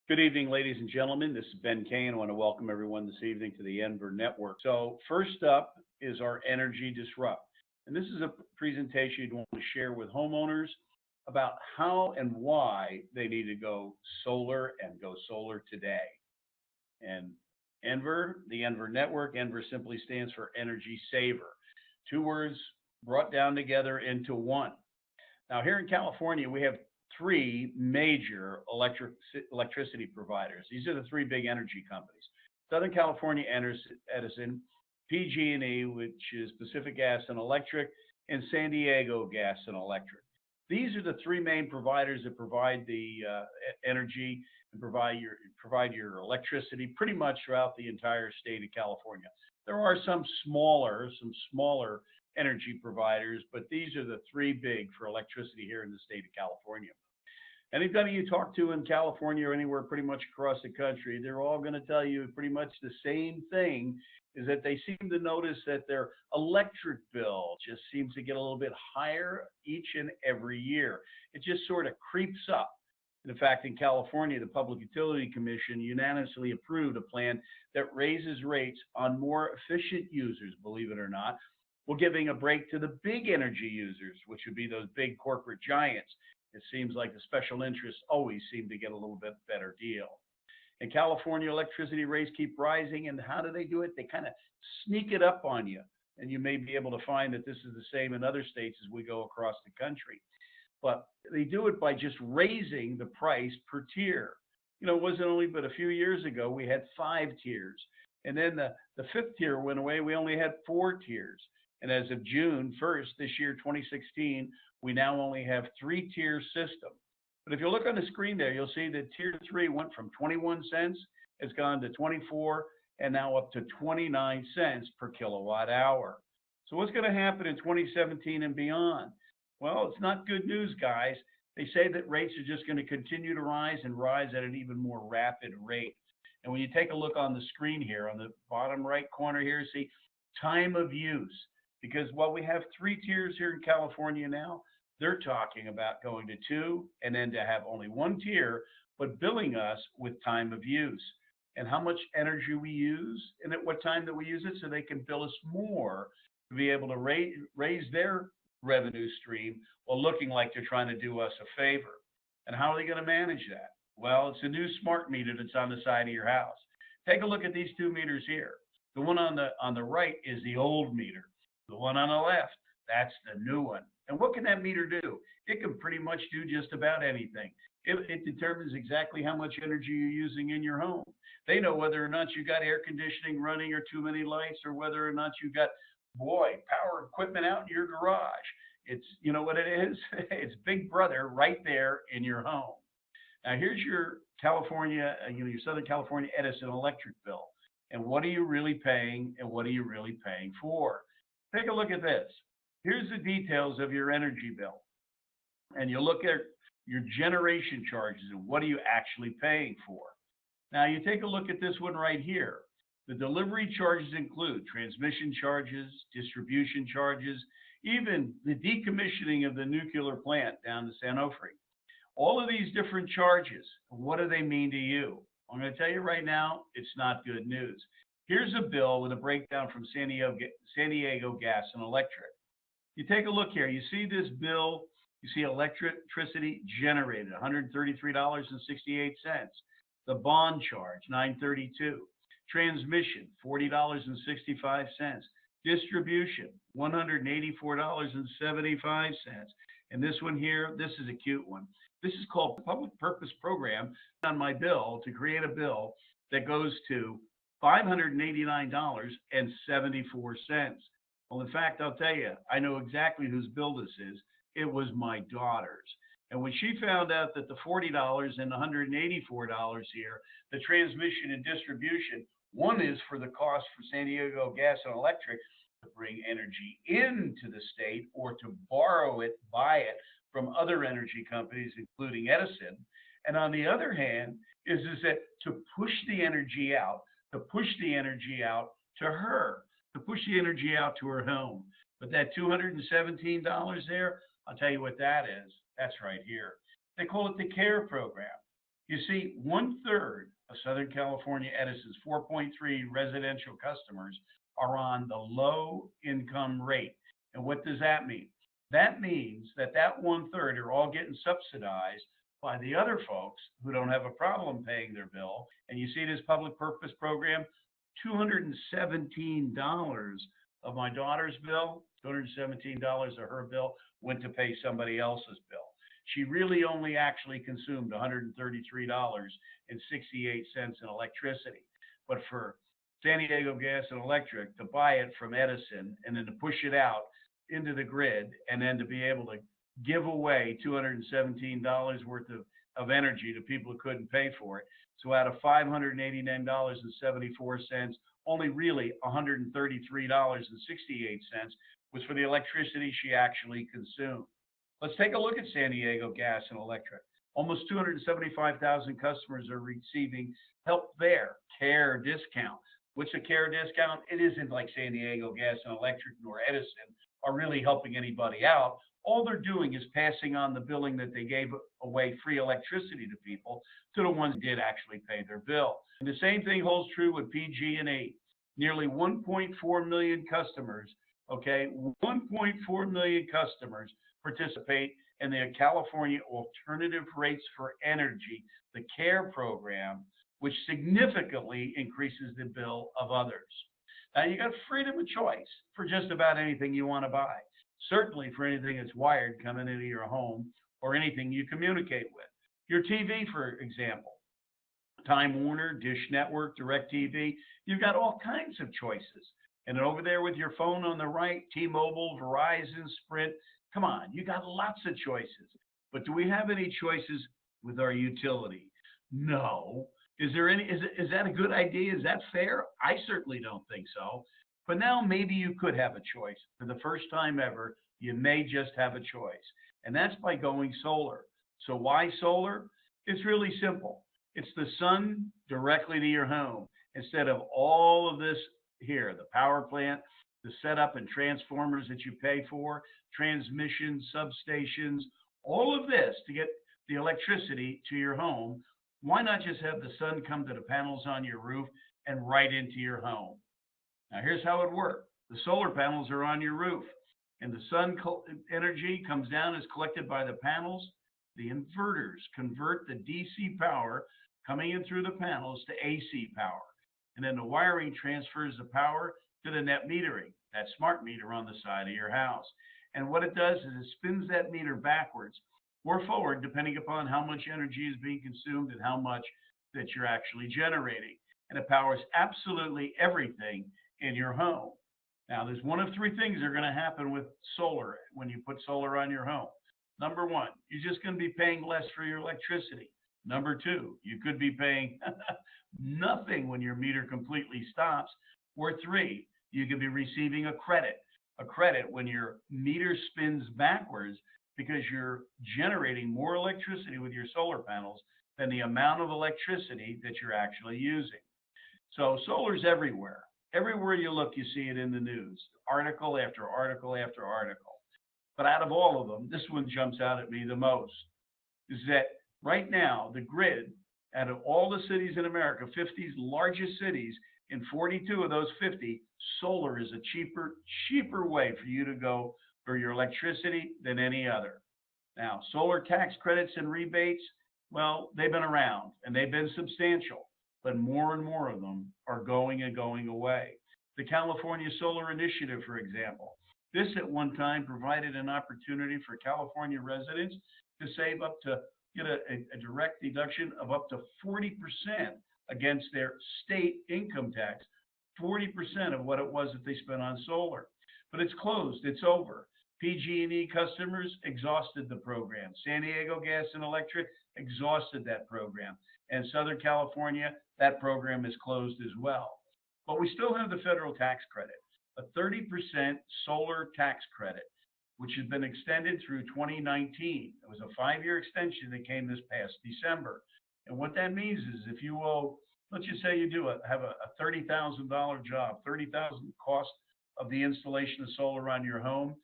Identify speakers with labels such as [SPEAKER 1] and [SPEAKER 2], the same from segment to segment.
[SPEAKER 1] Good evening, ladies and gentlemen. This is Ben Kane. I want to welcome everyone this evening to the Enver Network. So, first up is our Energy Disrupt. And this is a presentation you'd want to share with homeowners about how and why they need to go solar and go solar today. And Enver, the Enver Network, Enver simply stands for Energy Saver. Two words brought down together into one. Now, here in California, we have three major electricity providers. These are the three big energy companies: Southern California Edison, PG&E, which is Pacific Gas and Electric, and San Diego Gas and Electric. These are the three main providers that provide the energy and provide your electricity pretty much throughout the entire state of California. There are some smaller energy providers, but these are the three big for electricity here in the state of California. Anybody you talk to in California or anywhere pretty much across the country, they're all going to tell you pretty much the same thing, is that they seem to notice that their electric bill just seems to get a little bit higher each and every year. It just sort of creeps up. In fact, in California, the Public Utility Commission unanimously approved a plan that raises rates on more efficient users, believe it or not, while giving a break to the big energy users, which would be those big corporate giants. It seems like the special interests always seem to get a little bit better deal. In California, electricity rates keep rising, and how do they do it? They kind of sneak it up on you, and you may be able to find that this is the same in other states as we go across the country. But they do it by just raising the price per tier. It wasn't only but a few years ago we had five tiers, and then the fifth tier went away. We only had four tiers. And as of June 1st this year, 2016, we now only have three-tier system. But if you look on the screen there, you'll see that tier three went from 21 cents, it's gone to 24, and now up to 29 cents per kilowatt hour. So what's going to happen in 2017 and beyond? Well, it's not good news, guys. They say that rates are just going to continue to rise and rise at an even more rapid rate. And when you take a look on the screen here, on the bottom right corner here, see time of use. Because while we have three tiers here in California now, they're talking about going to two and then to have only one tier, but billing us with time of use and how much energy we use and at what time that we use it, so they can bill us more to be able to raise their revenue stream while looking like they're trying to do us a favor. And how are they going to manage that? Well, it's a new smart meter that's on the side of your house. Take a look at these two meters here. The one on the right is the old meter. The one on the left, that's the new one. And what can that meter do? It can pretty much do just about anything. It determines exactly how much energy you're using in your home. They know whether or not you got air conditioning running or too many lights, or whether or not you got, power equipment out in your garage. It's, you know what it is? It's Big Brother right there in your home. Now, here's your your Southern California Edison electric bill. And what are you really paying, and what are you really paying for? Take a look at this. Here's the details of your energy bill. And you look at your generation charges and what are you actually paying for. Now you take a look at this one right here. The delivery charges include transmission charges, distribution charges, even the decommissioning of the nuclear plant down to San Onofre. All of these different charges, what do they mean to you? I'm going to tell you right now, it's not good news. Here's a bill with a breakdown from San Diego Gas and Electric. You take a look here. You see this bill. You see electricity generated, $133.68. The bond charge, $9.32. Transmission, $40.65. Distribution, $184.75. And this one here, this is a cute one. This is called Public Purpose Program on my bill to create a bill that goes to $589.74. Well, in fact, I'll tell you, I know exactly whose bill this is. It was my daughter's. And when she found out that the $40 and $184 here, the transmission and distribution, one is for the cost for San Diego Gas and Electric to bring energy into the state or to borrow it, buy it from other energy companies, including Edison. And on the other hand, is that to push the energy out, to her, to push the energy out to her home. But that $217 there, I'll tell you what that is. That's right here. They call it the CARE program. You see, 1/3 of Southern California Edison's 4.3 residential customers are on the low income rate. And what does that mean? That means that 1/3 are all getting subsidized by the other folks who don't have a problem paying their bill. And you see this public purpose program, $217 of my daughter's bill, $217 of her bill went to pay somebody else's bill. She really only actually consumed $133.68 in electricity. But for San Diego Gas and Electric to buy it from Edison and then to push it out into the grid and then to be able to give away $217 worth of energy to people who couldn't pay for it. So out of $589.74, only really $133.68 was for the electricity she actually consumed. Let's take a look at San Diego Gas and Electric. Almost 275,000 customers are receiving help there, care discount. What's a care discount? It isn't like San Diego Gas and Electric nor Edison are really helping anybody out. All they're doing is passing on the billing that they gave away free electricity to people to the ones who did actually pay their bill. And the same thing holds true with PG&E. Nearly 1.4 million customers, okay, 1.4 million customers participate in the California Alternative Rates for Energy, the CARE program, which significantly increases the bill of others. Now, you got freedom of choice for just about anything you want to buy. Certainly for anything that's wired coming into your home or anything you communicate with. Your TV, for example, Time Warner, Dish Network, DirecTV, you've got all kinds of choices. And over there with your phone on the right, T-Mobile, Verizon, Sprint, come on, you got lots of choices. But do we have any choices with our utility? No. Is that a good idea? Is that fair? I certainly don't think so. But now maybe you could have a choice. For the first time ever, you may just have a choice. And that's by going solar. So why solar? It's really simple. It's the sun directly to your home instead of all of this here, the power plant, the setup and transformers that you pay for, transmission, substations, all of this to get the electricity to your home. Why not just have the sun come to the panels on your roof and right into your home? Now, here's how it works. The solar panels are on your roof, and the sun energy comes down, is collected by the panels. The inverters convert the DC power coming in through the panels to AC power. And then the wiring transfers the power to the net metering, that smart meter on the side of your house. And what it does is it spins that meter backwards or forward, depending upon how much energy is being consumed and how much that you're actually generating. And it powers absolutely everything in your home. Now, there's one of three things that are going to happen with solar when you put solar on your home. Number one, you're just going to be paying less for your electricity. Number two, you could be paying nothing when your meter completely stops. Or three, you could be receiving a credit when your meter spins backwards because you're generating more electricity with your solar panels than the amount of electricity that you're actually using. So solar's everywhere. Everywhere you look, you see it in the news, article after article after article. But out of all of them, this one jumps out at me the most, is that right now, the grid, out of all the cities in America, 50 largest cities, in 42 of those 50, solar is a cheaper way for you to go for your electricity than any other. Now, solar tax credits and rebates, well, they've been around and they've been substantial, but more and more of them are going away. The California Solar Initiative, for example, this at one time provided an opportunity for California residents to save up to get a direct deduction of up to 40% against their state income tax, 40% of what it was that they spent on solar. But it's closed, it's over. PG&E customers exhausted the program. San Diego Gas and Electric exhausted that program. And Southern California, that program is closed as well. But we still have the federal tax credit, a 30% solar tax credit, which has been extended through 2019. It was a 5-year extension that came this past December. And what that means is if you owe, let's just say you have a $30,000 job, $30,000 cost of the installation of solar on your home,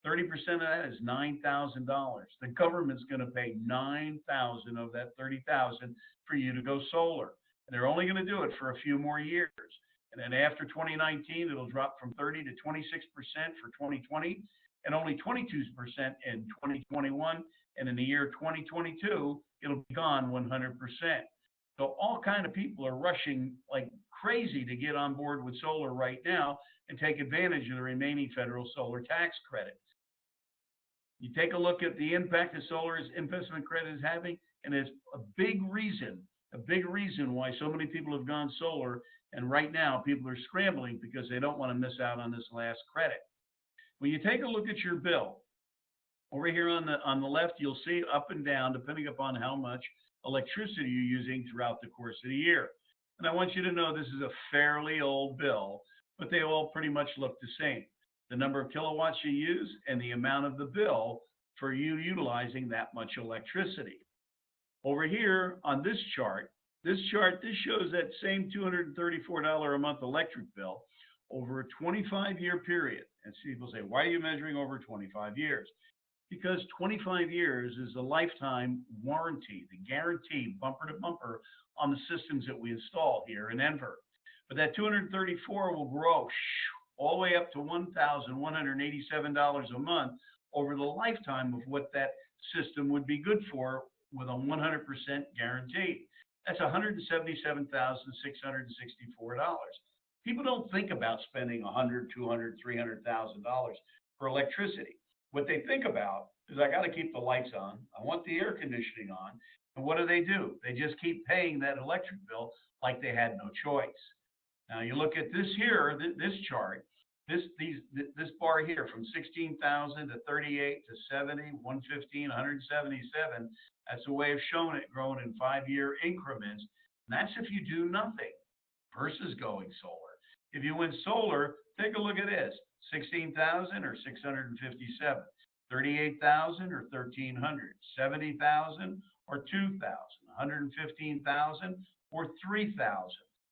[SPEAKER 1] 30% of that is $9,000. The government's going to pay 9,000 of that 30,000 for you to go solar. And they're only going to do it for a few more years. And then after 2019, it'll drop from 30 to 26% for 2020 and only 22% in 2021. And in the year 2022, it'll be gone 100%. So all kind of people are rushing like crazy to get on board with solar right now and take advantage of the remaining federal solar tax credit. You take a look at the impact that solar investment credit is having, and it's a big reason why so many people have gone solar. And right now, people are scrambling because they don't want to miss out on this last credit. When you take a look at your bill, over here on the left, you'll see up and down, depending upon how much electricity you're using throughout the course of the year. And I want you to know this is a fairly old bill, but they all pretty much look the same. The number of kilowatts you use and the amount of the bill for you utilizing that much electricity. Over here on this chart, this shows that same $234 a month electric bill over a 25-year period. And people say, why are you measuring over 25 years? Because 25 years is the lifetime warranty, the guarantee bumper to bumper on the systems that we install here in Denver. But that 234 will grow all the way up to $1,187 a month over the lifetime of what that system would be good for with a 100% guarantee. That's $177,664. People don't think about spending $100,000, $200,000, $300,000 for electricity. What they think about is I got to keep the lights on. I want the air conditioning on. And what do? They just keep paying that electric bill like they had no choice. Now you look at this here, this chart, this bar here from 16,000 to 38 to 70, 115, 177. That's a way of showing it growing in 5-year increments. And that's if you do nothing versus going solar. If you went solar, take a look at this. 16,000 or 657, 38,000 or 1,300, 70,000 or 2,000, 115,000 or 3,000,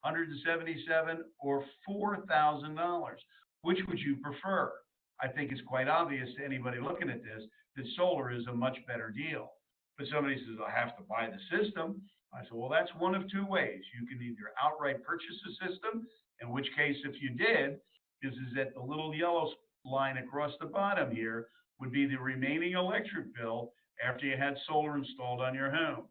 [SPEAKER 1] 177 or $4,000. Which would you prefer? I think it's quite obvious to anybody looking at this that solar is a much better deal. But somebody says, I have to buy the system. I said, well, that's one of two ways. You can either outright purchase the system, in which case, if you did, is that the little yellow line across the bottom here would be the remaining electric bill after you had solar installed on your home.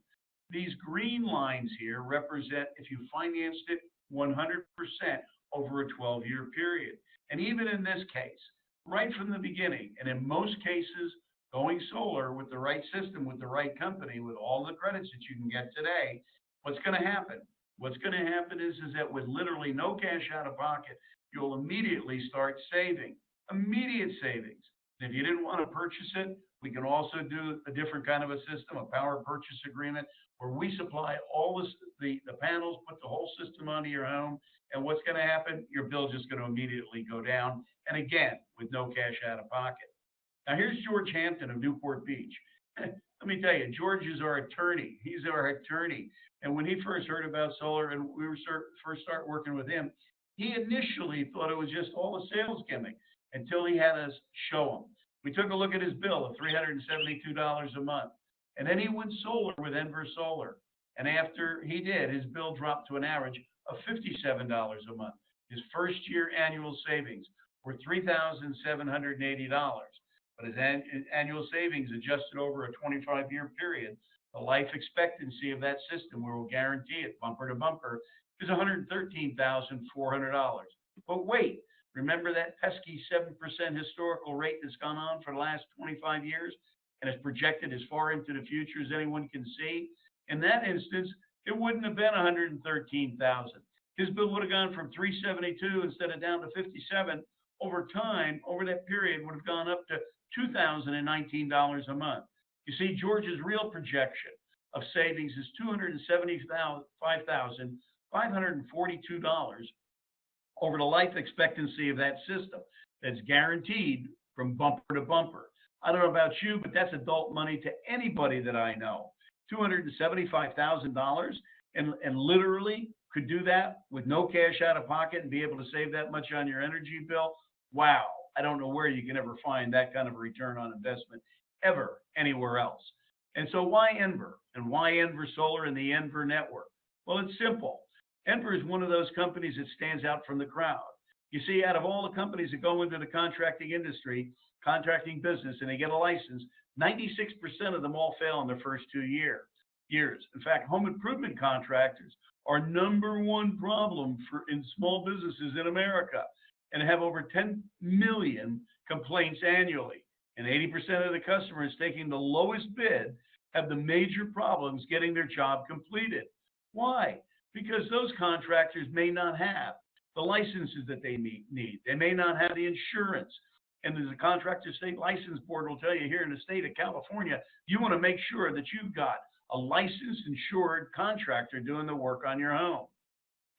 [SPEAKER 1] These green lines here represent if you financed it 100% over a 12-year period. And even in this case, right from the beginning, and in most cases, going solar with the right system, with the right company, with all the credits that you can get today, what's going to happen? What's going to happen is that with literally no cash out of pocket, you'll immediately start saving, immediate savings. And if you didn't want to purchase it, we can also do a different kind of a system, a power purchase agreement, where we supply all the panels, put the whole system onto your home. And what's going to happen? Your bill's just going to immediately go down. And again, with no cash out of pocket. Now, here's George Hampton of Newport Beach. Let me tell you, George is our attorney. He's our attorney. And when he first heard about solar and we first start working with him, he initially thought it was just all a sales gimmick until he had us show him. We took a look at his bill of $372 a month. And then he went solar with Denver Solar. And after he did, his bill dropped to an average of $57 a month. His first year annual savings were $3,780. But his annual savings adjusted over a 25-year period, the life expectancy of that system, where we'll guarantee it bumper to bumper, is $113,400. But wait, remember that pesky 7% historical rate that's gone on for the last 25 years and is projected as far into the future as anyone can see? In that instance, it wouldn't have been $113,000. His bill would have gone from $372 instead of down to $57. Over time, over that period, would have gone up to $2,019 a month. You see, George's real projection of savings is $275,542 over the life expectancy of that system that's guaranteed from bumper to bumper. I don't know about you, but that's adult money to anybody that I know. $275,000 and literally could do that with no cash out of pocket and be able to save that much on your energy bill. Wow, I don't know where you can ever find that kind of return on investment ever anywhere else. And so why Enver? And why Enver Solar and the Enver network? Well, it's simple. Enver is one of those companies that stands out from the crowd. You see, out of all the companies that go into the contracting industry, contracting business, and they get a license, 96% of them all fail in their first 2 years. In fact, home improvement contractors are number one problem in small businesses in America and have over 10 million complaints annually. And 80% of the customers taking the lowest bid have the major problems getting their job completed. Why? Because those contractors may not have the licenses that they need. They may not have the insurance. And as the Contractor State License Board will tell you here in the state of California, you want to make sure that you've got a licensed, insured contractor doing the work on your home.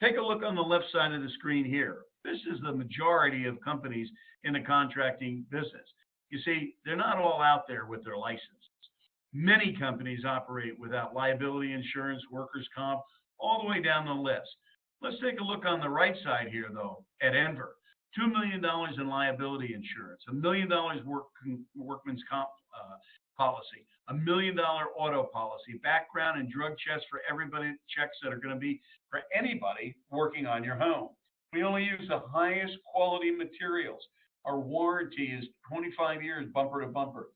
[SPEAKER 1] Take a look on the left side of the screen here. This is the majority of companies in the contracting business. You see, they're not all out there with their licenses. Many companies operate without liability insurance, workers' comp, all the way down the list. Let's take a look on the right side here, though, at Enver. $2 million in liability insurance, $1 million workman's comp policy, $1 million auto policy, background and drug checks for everybody, checks that are going to be for anybody working on your home. We only use the highest quality materials. Our warranty is 25 years, bumper to bumper,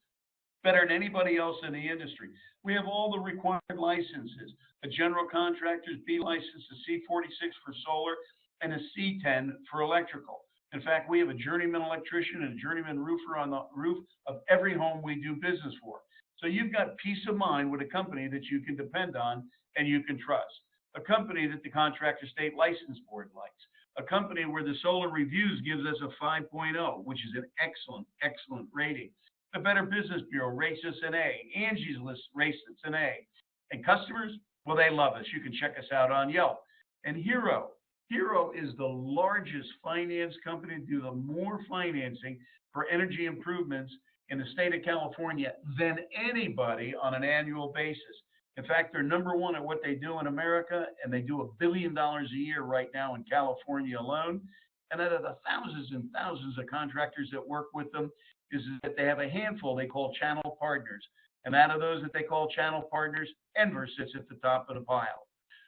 [SPEAKER 1] better than anybody else in the industry. We have all the required licenses, a general contractor's B license, a C46 for solar, and a C10 for electrical. In fact, we have a journeyman electrician and a journeyman roofer on the roof of every home we do business for. So you've got peace of mind with a company that you can depend on and you can trust. A company that the Contractor State License Board likes. A company where the Solar Reviews gives us a 5.0, which is an excellent, excellent rating. The Better Business Bureau rates us an A. Angie's List rates us an A. And customers, well, they love us. You can check us out on Yelp. And Hero is the largest finance company to do the more financing for energy improvements in the state of California than anybody on an annual basis. In fact, they're number one at what they do in America, and they do $1 billion a year right now in California alone. And out of the thousands and thousands of contractors that work with them, is that they have a handful they call channel partners. And out of those that they call channel partners, Enver sits at the top of the pile.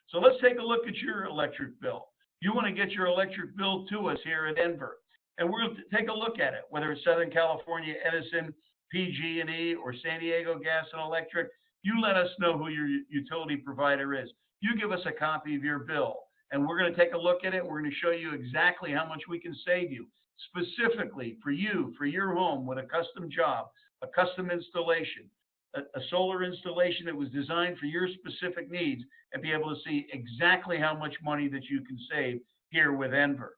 [SPEAKER 1] So let's take a look at your electric bill. You want to get your electric bill to us here at Enver, and we're going to take a look at it, whether it's Southern California Edison, PG&E, or San Diego Gas and Electric. You let us know who your utility provider is. You give us a copy of your bill, and we're going to take a look at it. We're going to show you exactly how much we can save you, specifically for you, for your home, with a custom job, a custom installation, a solar installation that was designed for your specific needs, and be able to see exactly how much money that you can save here with Enver.